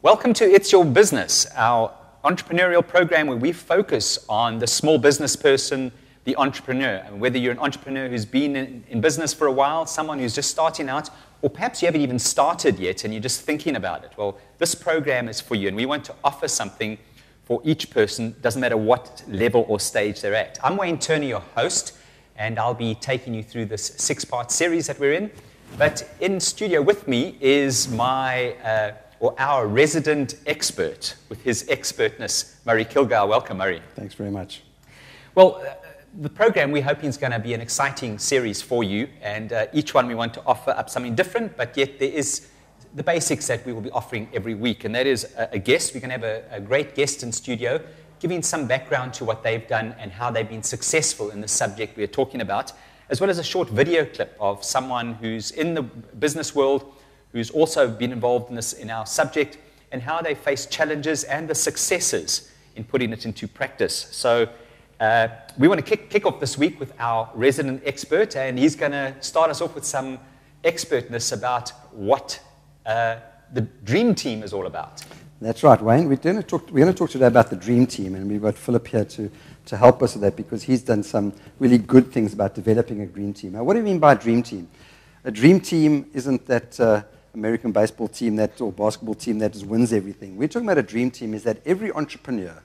Welcome to It's Your Business, our entrepreneurial program where we focus on the small business person, the entrepreneur. And whether you're an entrepreneur who's been in business for a while, someone who's just starting out, or perhaps you haven't even started yet and you're just thinking about it. Well, this program is for you, and we want to offer something for each person, doesn't matter what level or stage they're at. I'm Wayne Turner, your host, and I'll be taking you through this 6-part series that we're in. But in studio with me is our resident expert with his expertness, Murray Kilgour. Welcome, Murray. Thanks very much. Well, the program we're hoping is going to be an exciting series for you, and each one we want to offer up something different, but yet there is the basics that we will be offering every week, and that is a guest. We're going to have a great guest in studio, giving some background to what they've done and how they've been successful in the subject we're talking about, as well as a short video clip of someone who's in the business world, who's also been involved in our subject, and how they face challenges and the successes in putting it into practice. So we want to kick off this week with our resident expert, and he's going to start us off with some expertness about what the Dream Team is all about. That's right, Wayne. We're going to talk today about the Dream Team, and we've got Philip here to help us with that because he's done some really good things about developing a Dream Team. Now, what do you mean by Dream Team? A Dream Team isn't that American baseball team or basketball team that just wins everything. We're talking about a Dream Team is that every entrepreneur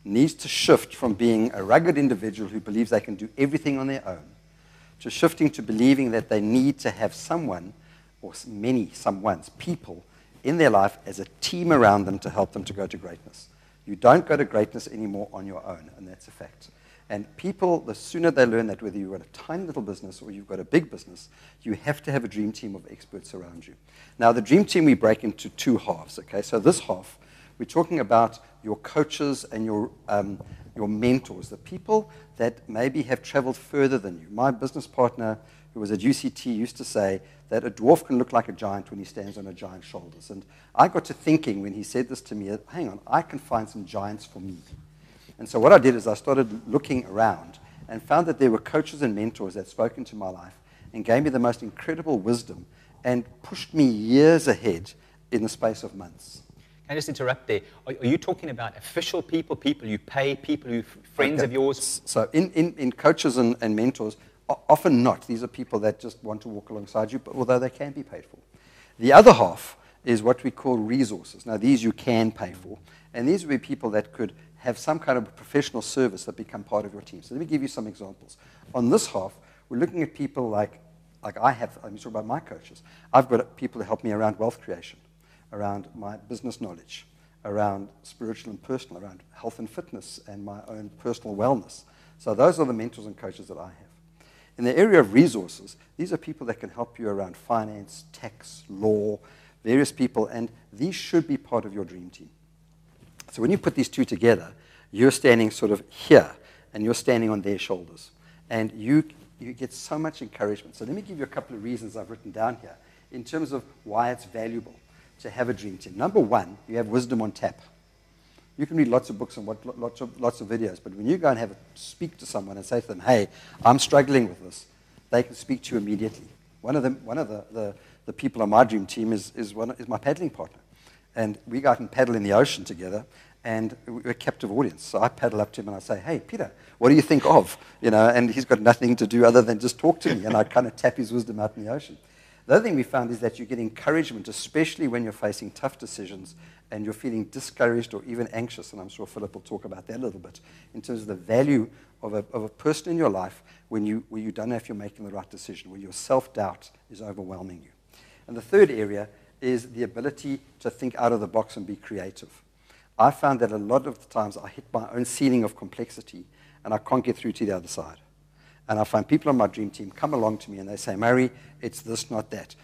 needs to shift from being a rugged individual who believes they can do everything on their own to shifting to believing that they need to have someone or people in their life as a team around them to help them to go to greatness. You don't go to greatness anymore on your own, and that's a fact. And people, the sooner they learn that, whether you've got a tiny little business or you've got a big business, you have to have a Dream Team of experts around you. Now, the Dream Team we break into two halves, okay? So this half, we're talking about your coaches and your mentors, the people that maybe have traveled further than you. My business partner, who was at UCT, used to say that a dwarf can look like a giant when he stands on a giant's shoulders. And I got to thinking when he said this to me, hang on, I can find some giants for me. And so what I did is I started looking around and found that there were coaches and mentors that spoke into my life and gave me the most incredible wisdom and pushed me years ahead in the space of months. Can I just interrupt there? Are you talking about official people you pay, people who friends of yours? So in coaches and mentors, often not. These are people that just want to walk alongside you, but although they can be paid for. The other half is what we call resources. Now, these you can pay for, and these would be people that could have some kind of professional service that become part of your team. So let me give you some examples. On this half, we're looking at people like I have. I'm talking about my coaches. I've got people to help me around wealth creation, around my business knowledge, around spiritual and personal, around health and fitness and my own personal wellness. So those are the mentors and coaches that I have. In the area of resources, these are people that can help you around finance, tax, law, various people, and these should be part of your Dream Team. So when you put these two together, you're standing sort of here, and you're standing on their shoulders. And you get so much encouragement. So let me give you a couple of reasons I've written down here in terms of why it's valuable to have a Dream Team. Number one, you have wisdom on tap. You can read lots of books and watch lots of videos, but when you go and speak to someone and say to them, hey, I'm struggling with this, they can speak to you immediately. One of the people on my Dream Team is my paddling partner. And we go out and paddle in the ocean together, and we're a captive audience. So I paddle up to him and I say, hey, Peter, what do you think of? And he's got nothing to do other than just talk to me, and I kind of tap his wisdom out in the ocean. The other thing we found is that you get encouragement, especially when you're facing tough decisions and you're feeling discouraged or even anxious, and I'm sure Philip will talk about that a little bit, in terms of the value of a person in your life where you don't know if you're making the right decision, where your self-doubt is overwhelming you. And the third area is the ability to think out of the box and be creative. I found that a lot of the times I hit my own ceiling of complexity and I can't get through to the other side. And I find people on my Dream Team come along to me and they say, Murray, it's this, not that.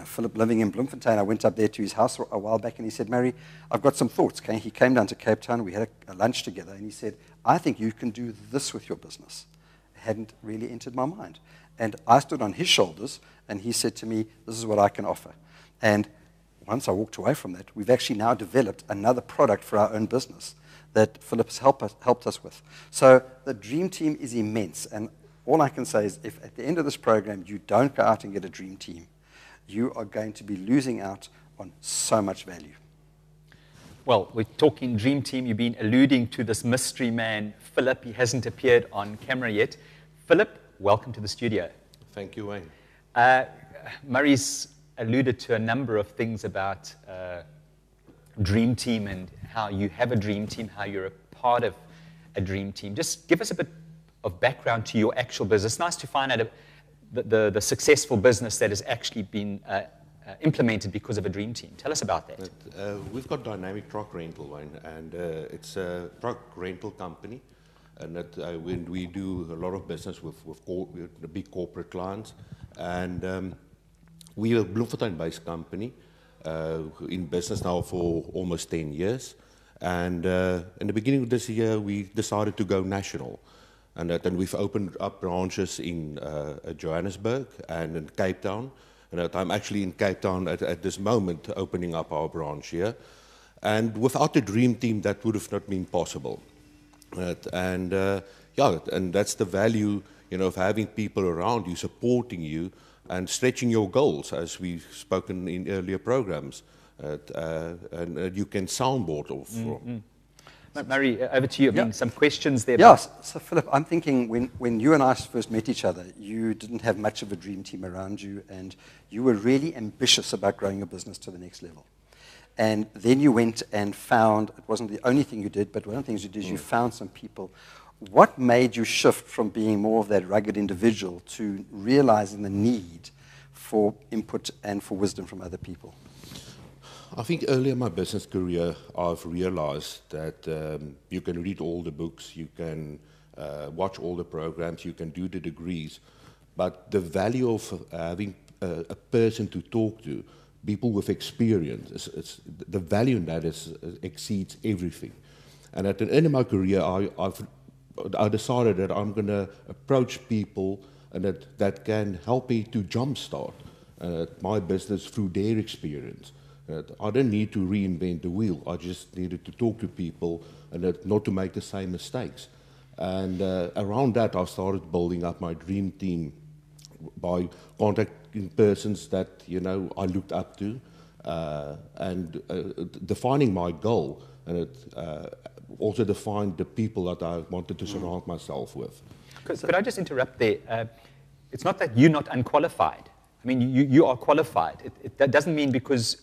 Philip living in Bloemfontein, I went up there to his house a while back and he said, Murray, I've got some thoughts. Okay? He came down to Cape Town, we had a lunch together, and he said, I think you can do this with your business. It hadn't really entered my mind. And I stood on his shoulders and he said to me, this is what I can offer. And once I walked away from that, we've actually now developed another product for our own business that Philip has helped us with. So the Dream Team is immense. And all I can say is if at the end of this program you don't go out and get a Dream Team, you are going to be losing out on so much value. Well, we're talking Dream Team. You've been alluding to this mystery man, Philip. He hasn't appeared on camera yet. Philip, welcome to the studio. Thank you, Wayne. Murray's alluded to a number of things about Dream Team and how you have a Dream Team, how you're a part of a Dream Team. Just give us a bit of background to your actual business. It's nice to find out the successful business that has actually been implemented because of a Dream Team. Tell us about that. We've got Dynamic Truck Rental, Wayne, and it's a truck rental company. And that, we do a lot of business with the big corporate clients. And we're a Bloemfontein-based company, in business now for almost 10 years. And in the beginning of this year, we decided to go national. And then we've opened up branches in Johannesburg and in Cape Town. And I'm actually in Cape Town at this moment, opening up our branch here. And without the Dream Team, that would have not been possible. And that's the value, of having people around you, supporting you, and stretching your goals, as we've spoken in earlier programs. And you can soundboard off from. Murray, over to you. I mean, some questions there. Yes. So, Philip, I'm thinking when you and I first met each other, you didn't have much of a dream team around you, and you were really ambitious about growing your business to the next level. And then you went and found, it wasn't the only thing you did, but one of the things you did is you found some people. What made you shift from being more of that rugged individual to realizing the need for input and for wisdom from other people? I think early in my business career, I've realized that you can read all the books, you can watch all the programs, you can do the degrees, but the value of having a person to talk to, people with experience, the value in that exceeds everything. And at the end of my career, I decided that I'm going to approach people and that can help me to jumpstart my business through their experience. I don't need to reinvent the wheel. I just needed to talk to people and not to make the same mistakes. And around that, I started building up my Dream Team by contacting persons that I looked up to, and defining my goal, and also defined the people that I wanted to surround myself with. Could I just interrupt there? It's not that you're not unqualified. I mean, you are qualified. That doesn't mean because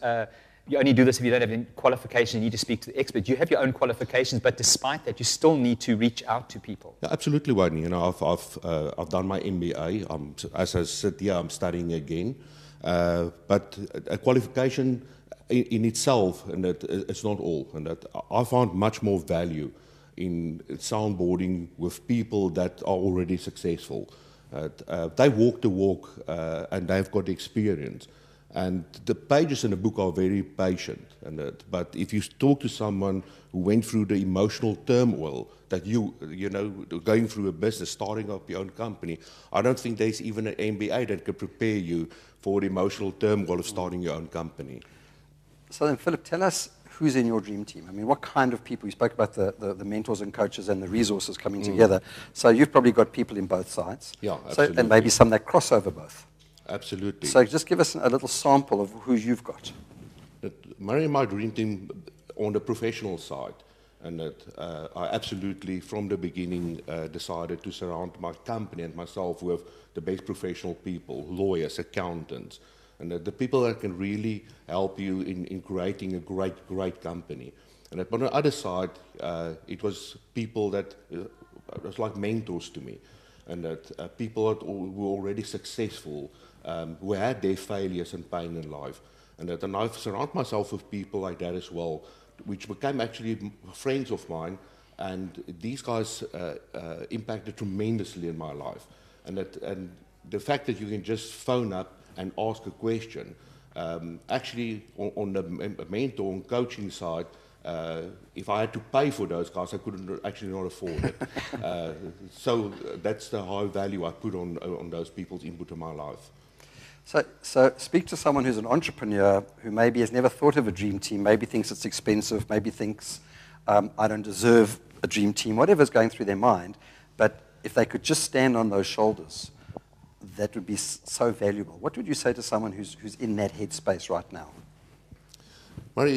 you only do this if you don't have any qualifications, you need to speak to the expert. You have your own qualifications, but despite that, you still need to reach out to people. Yeah, absolutely, Wayne. I've done my MBA. As I sit here, I'm studying again. But a qualification in itself, and it's not all. And that I found much more value in soundboarding with people that are already successful. They walk the walk and they've got the experience. And the pages in the book are very patient. But if you talk to someone who went through the emotional turmoil that going through a business, starting up your own company, I don't think there's even an MBA that could prepare you for the emotional turmoil of starting your own company. So then, Philip, tell us who's in your dream team. I mean, what kind of people? You spoke about the mentors and coaches and the resources coming together. So you've probably got people in both sides. Yeah, absolutely. And maybe some that cross over both. Absolutely. So just give us a little sample of who you've got. Murray and my dream team on the professional side. And I absolutely, from the beginning, decided to surround my company and myself with the best professional people, lawyers, accountants, and the people that can really help you in creating a great company. And on the other side, it was people that was like mentors to me, and that people that were already successful, who had their failures and pain in life. And I've surrounded myself with people like that as well, which became actually friends of mine, and these guys impacted tremendously in my life. And the fact that you can just phone up and ask a question, actually on the mentor and coaching side, if I had to pay for those guys, I couldn't actually not afford it. So that's the high value I put on those people's input in my life. So speak to someone who's an entrepreneur who maybe has never thought of a dream team, maybe thinks it's expensive, maybe thinks I don't deserve a dream team, whatever's going through their mind. But if they could just stand on those shoulders, that would be so valuable. What would you say to someone who's in that headspace right now? Well,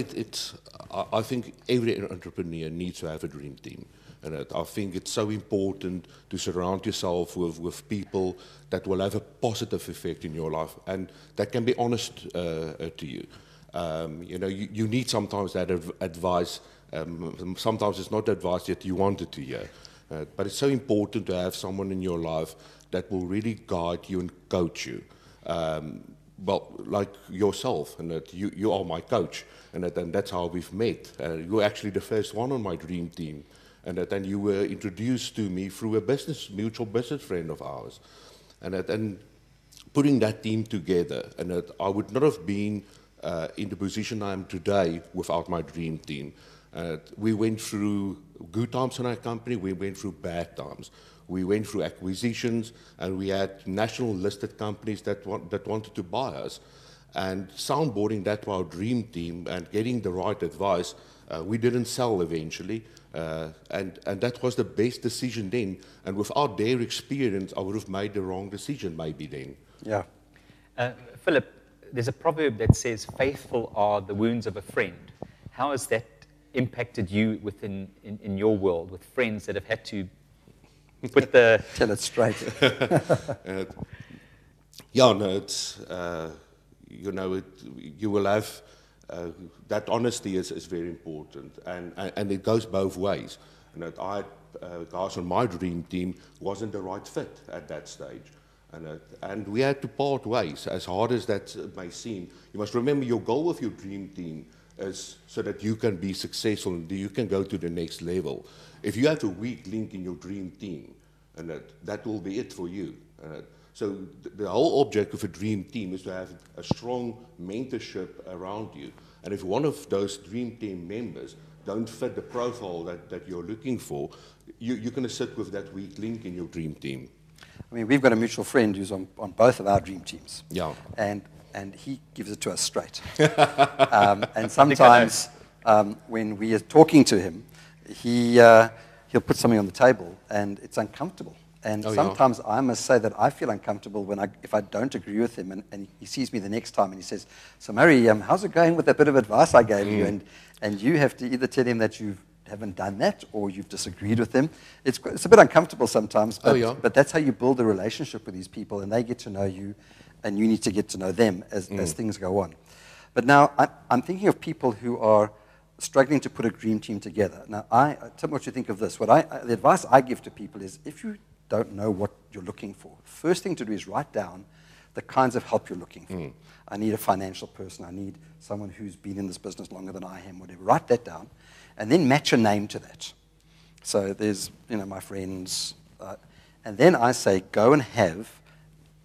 I think every entrepreneur needs to have a dream team. And I think it's so important to surround yourself with people that will have a positive effect in your life and that can be honest to you. You need sometimes that advice. Sometimes it's not advice that you wanted to hear. But it's so important to have someone in your life that will really guide you and coach you. Well, like yourself, and that you are my coach, and that's how we've met. You're actually the first one on my dream team, and then you were introduced to me through a mutual business friend of ours, and putting that team together, and that I would not have been in the position I am today without my dream team. We went through good times in our company, we went through bad times. We went through acquisitions, and we had national listed companies that wanted to buy us. And soundboarding that to our dream team and getting the right advice, we didn't sell eventually. And that was the best decision then. And without their experience, I would have made the wrong decision maybe then. Yeah. Philip, there's a proverb that says, faithful are the wounds of a friend. How has that impacted you in your world with friends that have had to put the... Tell it straight. It's, you will have, that honesty is very important, and it goes both ways. And that I had guys on my dream team wasn't the right fit at that stage. And we had to part ways, as hard as that may seem. You must remember your goal with your dream team is so that you can be successful and you can go to the next level. If you have a weak link in your dream team, and that will be it for you. So the whole object of a dream team is to have a strong mentorship around you. And if one of those dream team members don't fit the profile that you're looking for, you're going to sit with that weak link in your dream team. I mean, we've got a mutual friend who's on both of our dream teams. Yeah. And he gives it to us straight. And sometimes when we are talking to him, he'll put something on the table, and it's uncomfortable. And sometimes I must say that I feel uncomfortable if I don't agree with him, and he sees me the next time, and he says, so Murray, how's it going with that bit of advice I gave you? And you have to either tell him that you haven't done that, or you've disagreed with him. It's a bit uncomfortable sometimes, but that's how you build a relationship with these people, and they get to know you, and you need to get to know them as things go on. But now I'm thinking of people who are struggling to put a dream team together. Now, tell me what you think of this. The advice I give to people is, if you don't know what you're looking for, first thing to do is write down the kinds of help you're looking for. I need a financial person. I need someone who's been in this business longer than I am, whatever. Write that down, and then match a name to that. So there's, my friends. And then I say, go and have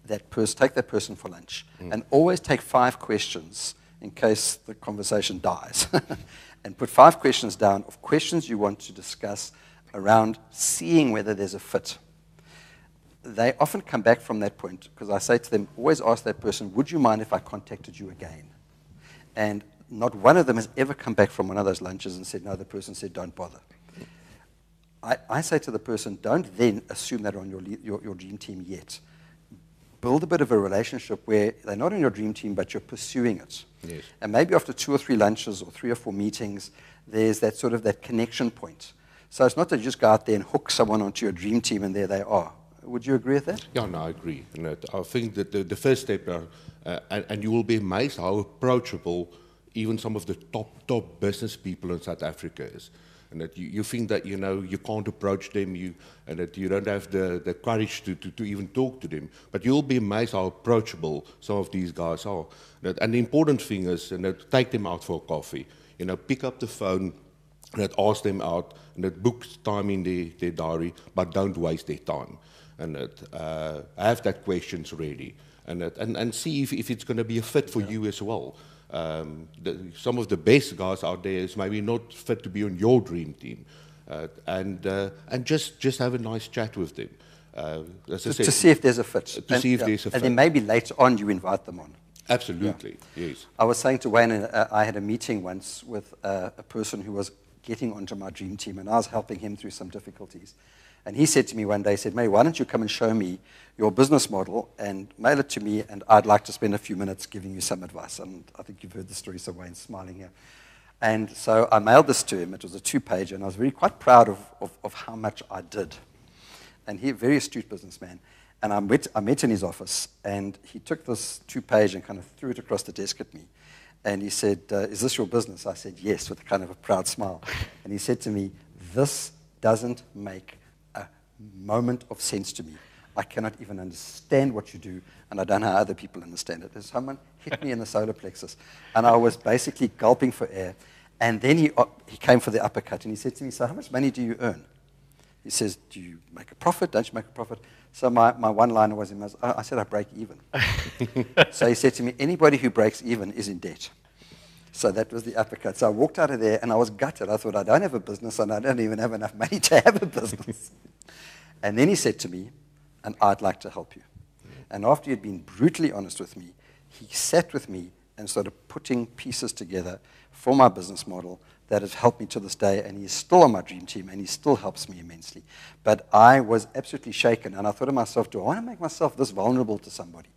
that person, take that person for lunch, and always take 5 questions in case the conversation dies. And put 5 questions down of questions you want to discuss around seeing whether there's a fit. They often come back from that point, because I say to them, always ask that person, would you mind if I contacted you again? And not one of them has ever come back from one of those lunches and said, no, the person said, don't bother. I say to the person, don't then assume they're on your dream team yet. Build a bit of a relationship where they're not on your dream team, but you're pursuing it. Yes. And maybe after 2 or 3 lunches or 3 or 4 meetings, there's that sort of that connection point. So it's not to just go out there and hook someone onto your dream team and there they are. Would you agree with that? Yeah, no, I agree. And I think that the first step, and you will be amazed how approachable even some of the top business people in South Africa is. And that you think that, you can't approach them, and that you don't have the courage to even talk to them. But you'll be amazed how approachable some of these guys are. And the important thing is, take them out for coffee. Pick up the phone, and ask them out, and book time in their diary, but don't waste their time. And have that questions ready, and see if it's going to be a fit for you as well. Some of the best guys out there is maybe not fit to be on your dream team, and just have a nice chat with them. As I said, to see if there's a fit. To see if there's a fit. And then maybe later on you invite them on. Absolutely, yes. I was saying to Wayne, I had a meeting once with a person who was getting onto my dream team, and I was helping him through some difficulties. And he said to me one day, he said, Mary, why don't you come and show me your business model and mail it to me, and I'd like to spend a few minutes giving you some advice. And I think you've heard the story, so Wayne's smiling here. And so I mailed this to him. It was a 2-page, and I was quite proud of how much I did. And he, a very astute businessman. And I met in his office, and he took this 2-page and kind of threw it across the desk at me. And he said, is this your business? I said, yes, with a kind of a proud smile. And he said to me, this doesn't make a moment of sense to me. I cannot even understand what you do, and I don't know how other people understand it. And someone hit me in the solar plexus, and I was basically gulping for air. And then he came for the uppercut, and he said to me, so how much money do you earn? He says, do you make a profit? Don't you make a profit? So my one-liner was, I said, I break even. So he said to me, anybody who breaks even is in debt. So that was the uppercut. So I walked out of there, and I was gutted. I thought, I don't have a business, and I don't even have enough money to have a business. And then he said to me, and I'd like to help you. And after he had been brutally honest with me, he sat with me and started putting pieces together for my business model that has helped me to this day, and he's still on my dream team, and he still helps me immensely. But I was absolutely shaken, and I thought to myself, do I want to make myself this vulnerable to somebody?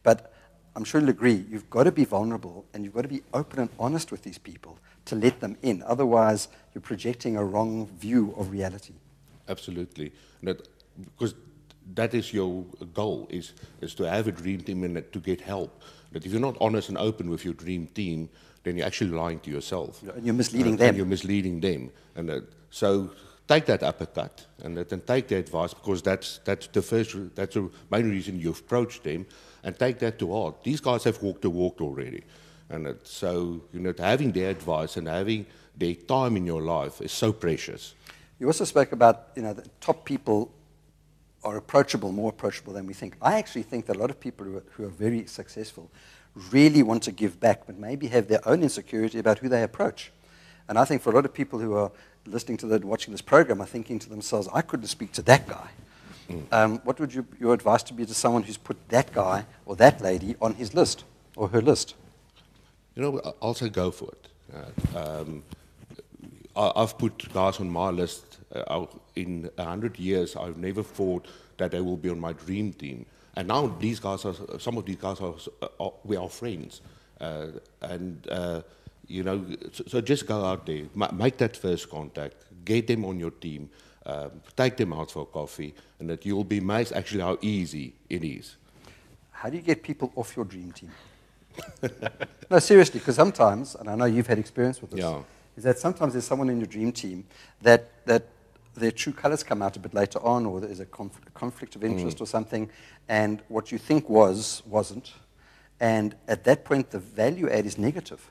But I'm sure you'll agree, you've got to be vulnerable, and you've got to be open and honest with these people to let them in. Otherwise, you're projecting a wrong view of reality. Absolutely. Because that is your goal, is to have a dream team and to get help. That if you're not honest and open with your dream team, then you're actually lying to yourself. And you're misleading them. And you're misleading them. And so take that uppercut and take the advice, because that's the main reason you approached them, and take that to heart. These guys have walked the walk already. And so, having their advice and having their time in your life is so precious. You also spoke about, the top people are approachable, more approachable than we think. I actually think that a lot of people who are very successful really want to give back, but maybe have their own insecurity about who they approach. And I think for a lot of people who are listening to watching this program are thinking to themselves, I couldn't speak to that guy. What would your advice to be to someone who's put that guy or that lady on his list or her list? I'll say go for it. I've put guys on my list. In 100 years, I've never thought that they will be on my dream team. And now some of these guys we are friends. So just go out there, make that first contact, get them on your team, take them out for coffee, and that you'll be amazed actually how easy it is. How do you get people off your dream team? No, seriously, because sometimes, and I know you've had experience with this, is that sometimes there's someone in your dream team that their true colors come out a bit later on, or there's a conflict of interest or something, and what you think wasn't. And at that point, the value add is negative.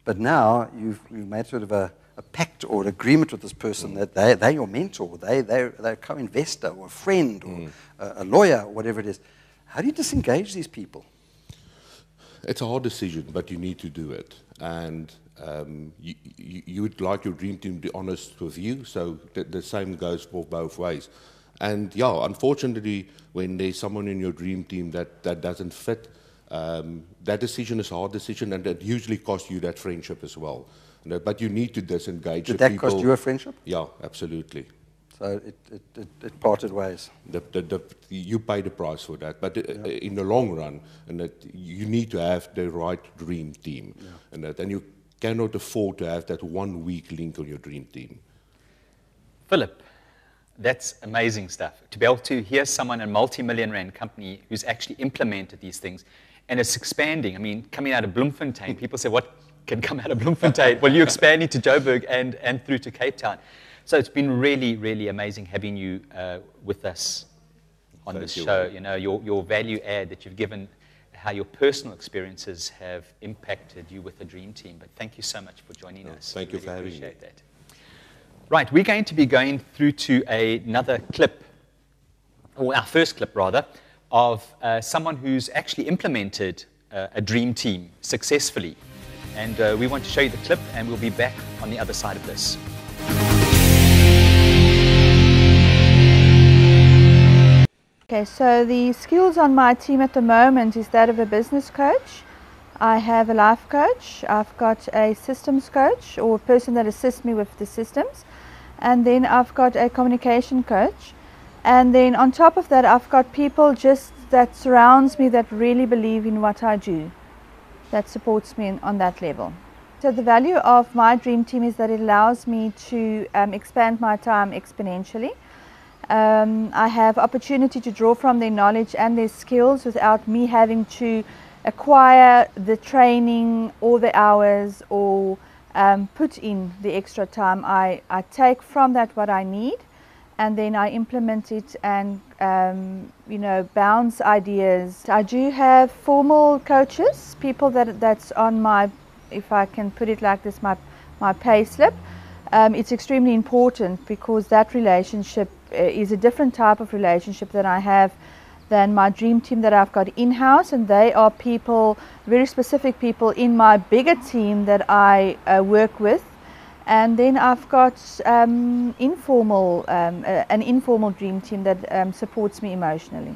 But now you've made sort of a pact or an agreement with this person that they're your mentor, they're a co-investor or a friend or a lawyer or whatever it is. How do you disengage these people? It's a hard decision, but you need to do it. And you would like your dream team to be honest with you, so the same goes for both ways. And unfortunately, when there's someone in your dream team that doesn't fit, that decision is a hard decision, and that usually costs you that friendship as well. But you need to disengage. Did that cost you a friendship? Yeah, absolutely. So it parted ways. You pay the price for that, but in the long run, and that you need to have the right dream team, and you cannot afford to have that 1 weak link on your dream team. Philip, that's amazing stuff. To be able to hear someone in a multi-million rand company who's actually implemented these things, and it's expanding. I mean, coming out of Bloemfontein, people say, what can come out of Bloemfontein? Well, you're expanding to Joburg and through to Cape Town. So it's been really, really amazing having you with us on this show. Your value add that you've given, how your personal experiences have impacted you with the Dream Team. But thank you so much for joining us. Thank you for having me. Appreciate that. Right, we're going to be going through to another clip, or our first clip rather, of someone who's actually implemented a Dream Team successfully. And we want to show you the clip, and we'll be back on the other side of this. Okay, so the skills on my team at the moment is that of a business coach. I have a life coach. I've got a systems coach, or a person that assists me with the systems. And then I've got a communication coach. And then on top of that, I've got people just that surrounds me that really believe in what I do, that supports me on that level. So the value of my dream team is that it allows me to expand my time exponentially. I have opportunity to draw from their knowledge and their skills without me having to acquire the training or the hours or put in the extra time. I take from that what I need, and then I implement it and bounce ideas. I do have formal coaches, people that's on my, if I can put it like this, my pay slip. It's extremely important because that relationship is a different type of relationship that I have than my dream team that I've got in-house, and they are people, very specific people in my bigger team that I work with. And then I've got an informal dream team that supports me emotionally.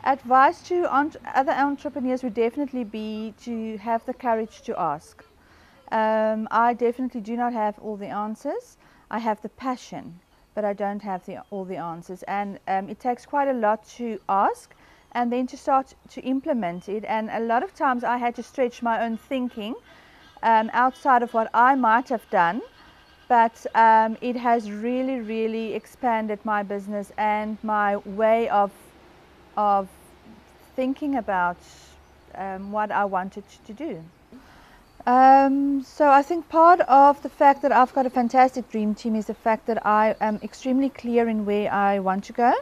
Advice to other entrepreneurs would definitely be to have the courage to ask. I definitely do not have all the answers. I have the passion, but I don't have all the answers, and it takes quite a lot to ask and then to start to implement it. And a lot of times I had to stretch my own thinking outside of what I might have done, but it has really expanded my business and my way of thinking about what I wanted to do. So I think part of the fact that I've got a fantastic dream team is the fact that I am extremely clear in where I want to go,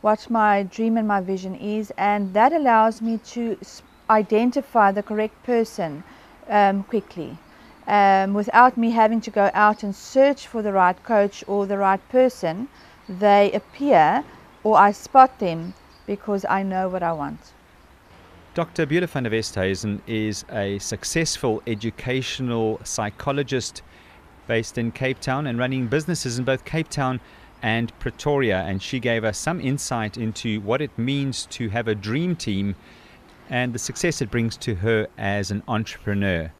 what my dream and my vision is, and that allows me to identify the correct person quickly, without me having to go out and search for the right coach or the right person. They appear, or I spot them, because I know what I want. Dr. Beulah van der Westhuizen is a successful educational psychologist based in Cape Town and running businesses in both Cape Town and Pretoria. And she gave us some insight into what it means to have a dream team and the success it brings to her as an entrepreneur.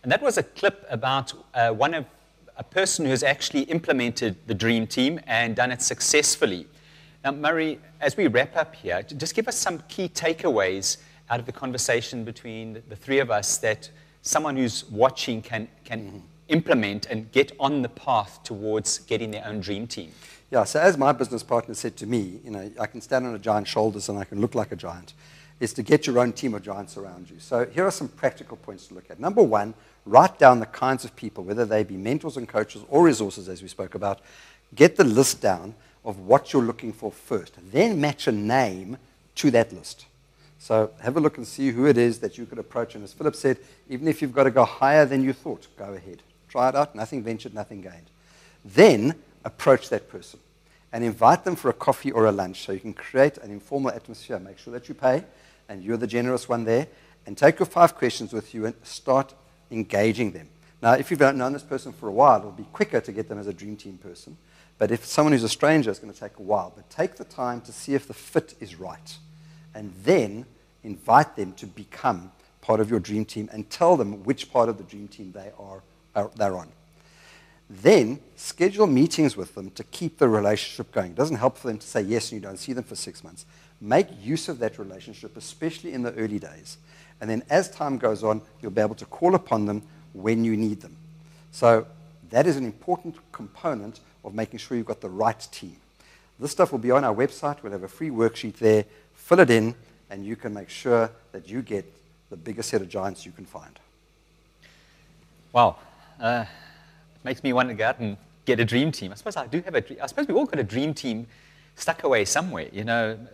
And that was a clip about a person who has actually implemented the dream team and done it successfully. Now, Murray, as we wrap up here, just give us some key takeaways out of the conversation between the three of us that someone who's watching can implement and get on the path towards getting their own dream team. Yeah, so as my business partner said to me, I can stand on a giant's shoulders and I can look like a giant, is to get your own team of giants around you. So here are some practical points to look at. Number one, write down the kinds of people, whether they be mentors and coaches or resources, as we spoke about. Get the list down of what you're looking for first. Then match a name to that list. So have a look and see who it is that you could approach. And as Philip said, even if you've got to go higher than you thought, go ahead. Try it out. Nothing ventured, nothing gained. Then approach that person and invite them for a coffee or a lunch so you can create an informal atmosphere. Make sure that you pay and you're the generous one there. And take your 5 questions with you and start engaging them. Now, if you've known this person for a while, it'll be quicker to get them as a dream team person. But if someone who's a stranger, it's going to take a while. But take the time to see if the fit is right. And then invite them to become part of your dream team and tell them which part of the dream team they're on. Then schedule meetings with them to keep the relationship going. It doesn't help for them to say yes and you don't see them for 6 months. Make use of that relationship, especially in the early days. And then as time goes on, you'll be able to call upon them when you need them. So that is an important component of making sure you've got the right team. This stuff will be on our website. We'll have a free worksheet there. Fill it in, and you can make sure that you get the biggest set of giants you can find. Wow. It makes me want to go out and get a dream team. I suppose I do have a dream. I suppose we've all got a dream team stuck away somewhere. It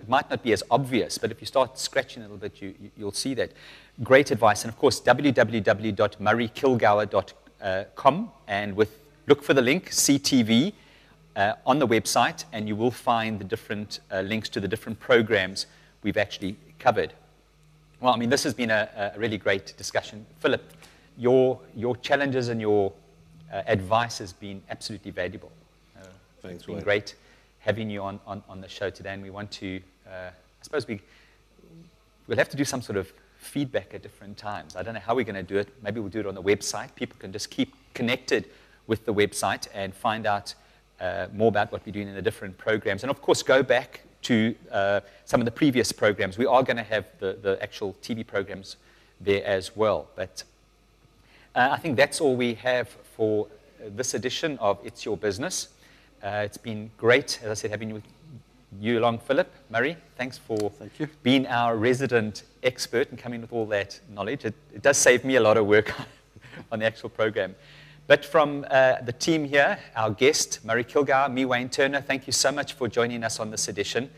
might not be as obvious, but if you start scratching a little bit, you'll see that. Great advice. And of course, www.murraykilgour.com, and look for the link, CTV, on the website, and you will find the different links to the different programs we've actually covered. Well, I mean, this has been a really great discussion. Philip, your challenges and your advice has been absolutely valuable. Thanks, it's been great having you on the show today, and we want to, I suppose we'll have to do some sort of feedback at different times. I don't know how we're going to do it. Maybe we'll do it on the website. People can just keep connected with the website and find out more about what we're doing in the different programs. And of course, go back to some of the previous programs. We are going to have the actual TV programs there as well. But I think that's all we have for this edition of It's Your Business. It's been great, as I said, having you along, Philip. Murray, thanks for being our resident expert and coming with all that knowledge. It does save me a lot of work on the actual program. But from the team here, our guest, Murray Kilgour, me, Wayne Turner, thank you so much for joining us on this edition.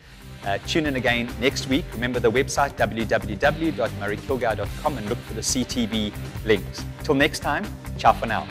Tune in again next week. Remember the website, www.murraykilgour.com, and look for the CTV links. Till next time, ciao for now.